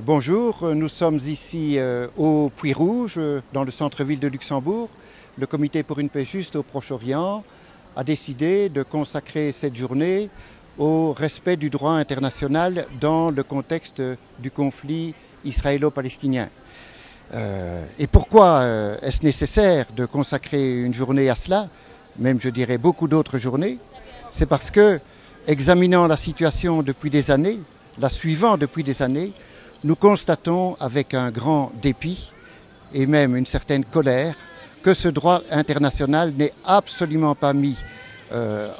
Bonjour, nous sommes ici au Puy Rouge, dans le centre-ville de Luxembourg. Le Comité pour une paix juste au Proche-Orient a décidé de consacrer cette journée au respect du droit international dans le contexte du conflit israélo-palestinien. Et pourquoi est-ce nécessaire de consacrer une journée à cela, même je dirais beaucoup d'autres journées? C'est parce que, examinant la situation depuis des années, la suivant depuis des années, nous constatons avec un grand dépit et même une certaine colère que ce droit international n'est absolument pas mis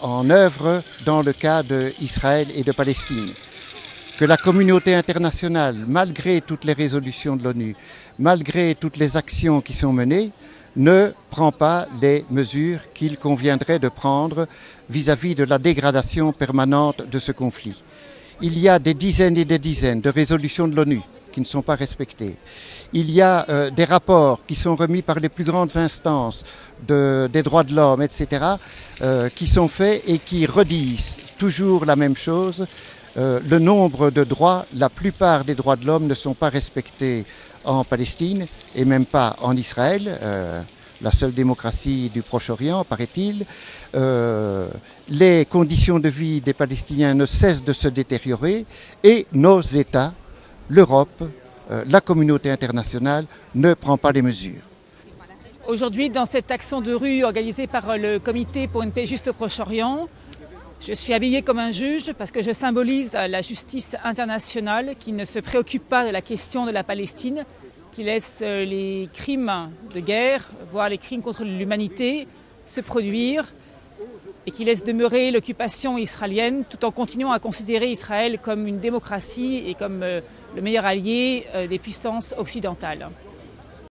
en œuvre dans le cas d'Israël et de Palestine. Que la communauté internationale, malgré toutes les résolutions de l'ONU, malgré toutes les actions qui sont menées, ne prend pas les mesures qu'il conviendrait de prendre vis-à-vis de la dégradation permanente de ce conflit. Il y a des dizaines et des dizaines de résolutions de l'ONU qui ne sont pas respectées. Il y a des rapports qui sont remis par les plus grandes instances des droits de l'homme, etc., qui sont faits et qui redisent toujours la même chose. Le nombre de droits, la plupart des droits de l'homme ne sont pas respectés en Palestine et même pas en Israël. La seule démocratie du Proche-Orient, paraît-il. Les conditions de vie des Palestiniens ne cessent de se détériorer et nos États, l'Europe, la communauté internationale ne prend pas les mesures. Aujourd'hui, dans cette action de rue organisée par le Comité pour une paix juste au Proche-Orient, je suis habillée comme un juge parce que je symbolise la justice internationale qui ne se préoccupe pas de la question de la Palestine, qui laisse les crimes de guerre, voire les crimes contre l'humanité, se produire et qui laisse demeurer l'occupation israélienne tout en continuant à considérer Israël comme une démocratie et comme le meilleur allié des puissances occidentales.